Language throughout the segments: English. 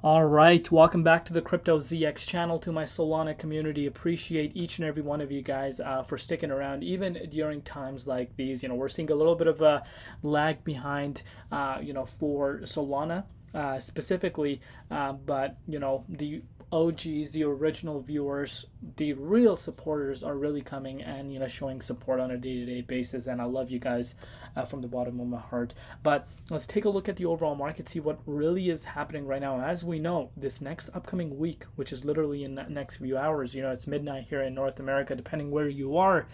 All right, welcome back to the Crypto ZX channel, to my Solana community. Appreciate each and every one of you guys for sticking around, even during times like these. We're seeing a little bit of a lag behind, for Solana specifically, but the OGs, the original viewers, the real supporters are really coming and showing support on a day-to-day basis, and I love you guys from the bottom of my heart. But let's take a look at the overall market, see what really is happening right now. As we know, this next upcoming week, which is literally in the next few hours, it's midnight here in North America, depending where you are.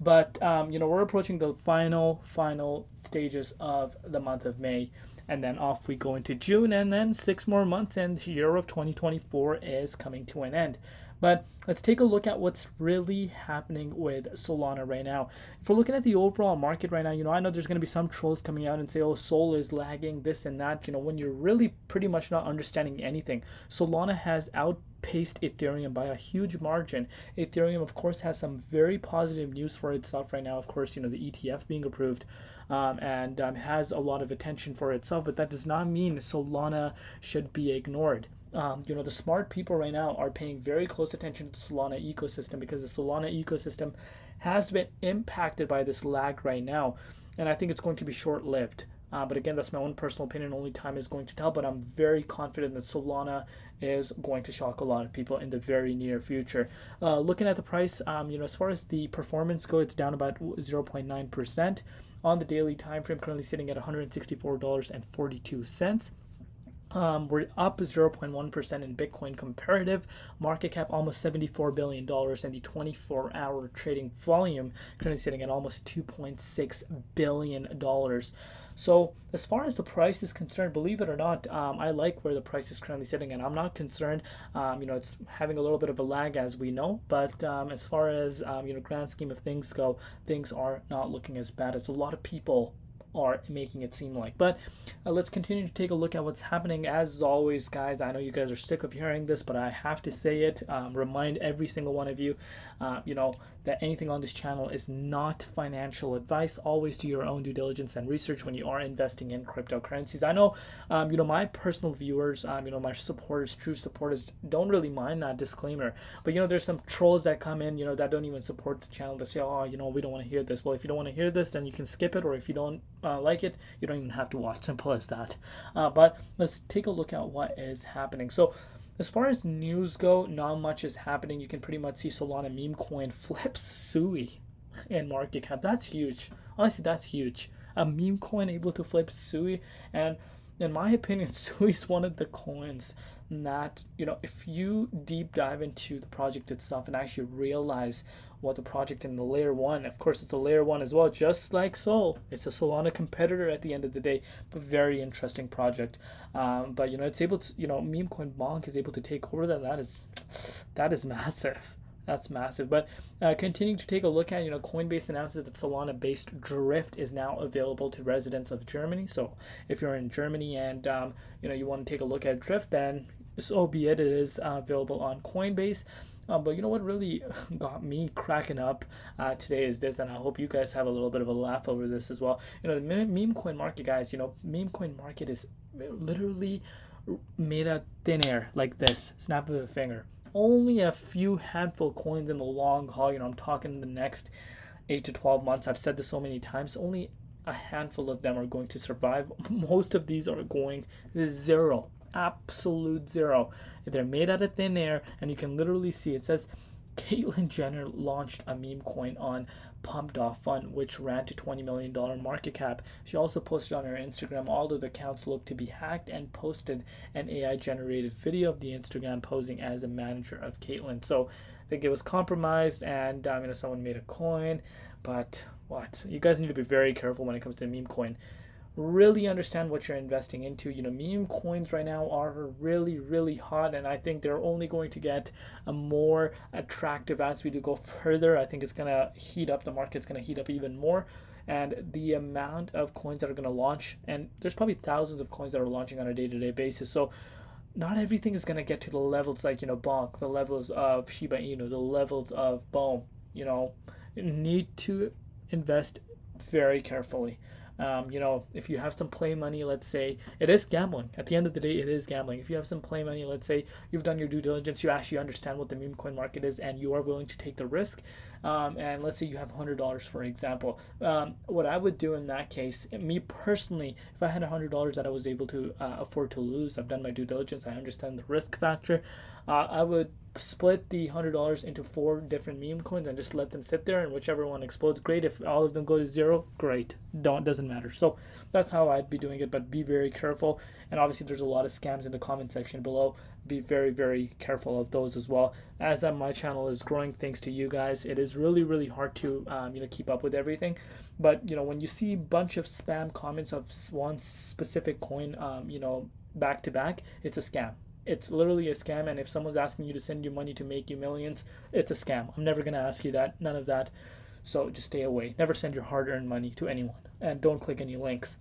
But we're approaching the final stages of the month of May, and then off we go into June, and then 6 more months, and the year of 2024 is coming to an end. But let's take a look at what's really happening with Solana right now. If we're looking at the overall market right now, I know there's going to be some trolls coming out and say, oh, Sol is lagging, this and that, when you're really pretty much not understanding anything. Solana has outpaced Ethereum by a huge margin. Ethereum, of course, has some very positive news for itself right now. Of course, the ETF being approved, and has a lot of attention for itself, but that does not mean Solana should be ignored. The smart people right now are paying very close attention to the Solana ecosystem, because the Solana ecosystem has been impacted by this lag right now, and I think it's going to be short-lived. But again, that's my own personal opinion. Only time is going to tell, but I'm very confident that Solana is going to shock a lot of people in the very near future. Looking at the price, as far as the performance goes, it's down about 0.9%. On the daily time frame, currently sitting at $164.42. We're up 0.1% in Bitcoin comparative. Market cap almost $74 billion, and the 24-hour trading volume currently sitting at almost $2.6 billion. So as far as the price is concerned, believe it or not, I like where the price is currently sitting, and I'm not concerned. It's having a little bit of a lag, as we know, but as far as grand scheme of things go, things are not looking as bad as a lot of people are making it seem like. But let's continue to take a look at what's happening. As always, guys, I know you guys are sick of hearing this, but I have to say it. Remind every single one of you, that anything on this channel is not financial advice. Always do your own due diligence and research when you are investing in cryptocurrencies. I know, my personal viewers, my supporters, true supporters, don't really mind that disclaimer. But there's some trolls that come in, that don't even support the channel, that say, oh, we don't want to hear this. Well, if you don't want to hear this, then you can skip it, or if you don't like it, you don't even have to watch. Simple as that. But let's take a look at what is happening. So as far as news go, not much is happening. You can pretty much see Solana meme coin flips Sui in market cap. That's huge. Honestly, that's huge. A meme coin able to flip Sui, and in my opinion, Sui is one of the coins that, if you deep dive into the project itself and actually realize what the project in the layer one, of course it's a layer one as well, just like Sol, it's a Solana competitor at the end of the day, but very interesting project. But it's able to, meme coin bonk is able to take over that is massive. That's massive. But continuing to take a look at, Coinbase announces that Solana-based Drift is now available to residents of Germany. So if you're in Germany and, you want to take a look at Drift, then so be it. It is available on Coinbase. But what really got me cracking up today is this, and I hope you guys have a little bit of a laugh over this as well. The meme coin market, guys, meme coin market is literally made out thin air, like this, snap of a finger. Only a few handful coins in the long haul, I'm talking the next 8 to 12 months. I've said this so many times, only a handful of them are going to survive. Most of these are going zero. Absolute zero. They're made out of thin air, and you can literally see it says Caitlyn Jenner launched a meme coin on Pump.Fun, which ran to $20 million market cap. She also posted on her Instagram all of the accounts looked to be hacked, and posted an AI generated video of the Instagram posing as a manager of Caitlyn. So I think it was compromised, and someone made a coin. But you guys need to be very careful when it comes to meme coin. Really understand what you're investing into. Meme coins right now are really, really hot, and I think they're only going to get more attractive as we do go further. I think it's going to heat up. The market's going to heat up even more, and the amount of coins that are going to launch, and there's probably thousands of coins that are launching on a day-to-day basis. So not everything is going to get to the levels like, Bonk, the levels of Shiba Inu, the levels of Boom. You need to invest very carefully. If you have some play money, let's say, it is gambling. At the end of the day, it is gambling. If you have some play money, let's say you've done your due diligence, you actually understand what the meme coin market is, and you are willing to take the risk. And let's say you have $100, for example. What I would do in that case, me personally, if I had $100 that I was able to afford to lose, I've done my due diligence, I understand the risk factor. I would split the $100 into 4 different meme coins and just let them sit there, and whichever one explodes, great. If all of them go to zero, great. Doesn't matter. So that's how I'd be doing it, but be very careful. And obviously there's a lot of scams in the comment section below. Be very, very careful of those as well. As my channel is growing thanks to you guys, it is really, really hard to keep up with everything. But when you see a bunch of spam comments of one specific coin back to back, it's a scam. It's literally a scam, and if someone's asking you to send you money to make you millions, it's a scam. I'm never going to ask you that, none of that. So just stay away. Never send your hard-earned money to anyone, and don't click any links.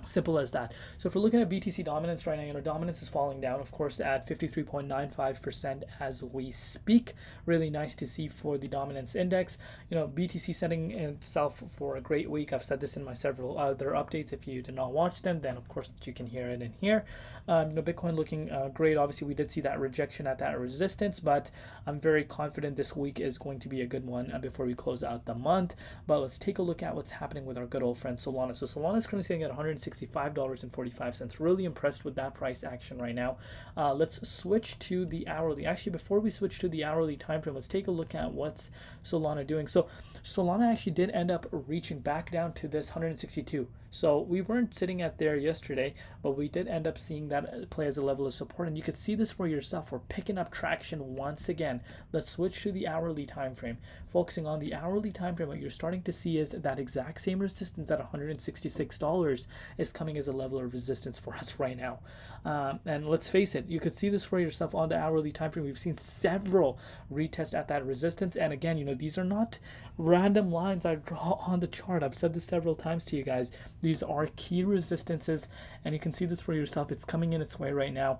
Simple as that. So if we're looking at BTC dominance right now, dominance is falling down, of course, at 53.95% as we speak. Really nice to see for the dominance index. BTC setting itself for a great week. I've said this in my several other updates. If you did not watch them, then of course you can hear it in here. Bitcoin looking great. Obviously, we did see that rejection at that resistance, but I'm very confident this week is going to be a good one before we close out the month. But let's take a look at what's happening with our good old friend Solana. So Solana is currently sitting at $165.45. Really impressed with that price action right now. Let's switch to the hourly. Actually, before we switch to the hourly time frame, let's take a look at what's Solana doing. So Solana actually did end up reaching back down to this 162. So we weren't sitting at there yesterday, but we did end up seeing that play as a level of support, and you could see this for yourself. We're picking up traction once again. Let's switch to the hourly time frame. Focusing on the hourly time frame, what you're starting to see is that exact same resistance at $166 is coming as a level of resistance for us right now. And let's face it, you could see this for yourself on the hourly time frame. We've seen several retests at that resistance, and again, these are not random lines I draw on the chart. I've said this several times to you guys. These are key resistances, and you can see this for yourself. It's coming in its way right now.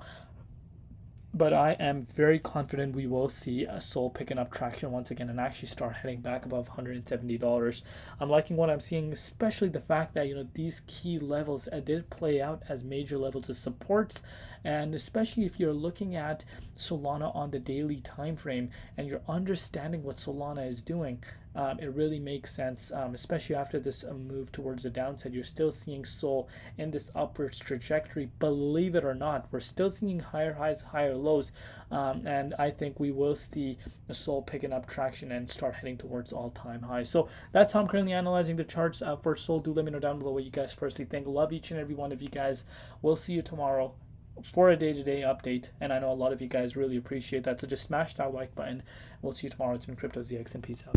But I am very confident we will see a SOL picking up traction once again and actually start heading back above $170. I'm liking what I'm seeing, especially the fact that these key levels did play out as major levels of supports, and especially if you're looking at Solana on the daily time frame and you're understanding what Solana is doing. It really makes sense, especially after this move towards the downside. You're still seeing SOL in this upwards trajectory. Believe it or not, we're still seeing higher highs, higher lows, and I think we will see the SOL picking up traction and start heading towards all-time highs. So that's how I'm currently analyzing the charts for SOL. Do let me know down below what you guys personally think. Love each and every one of you guys. We'll see you tomorrow for a day-to-day update, and I know a lot of you guys really appreciate that, so just smash that like button. We'll see you tomorrow. It's been Crypto ZX, and peace out.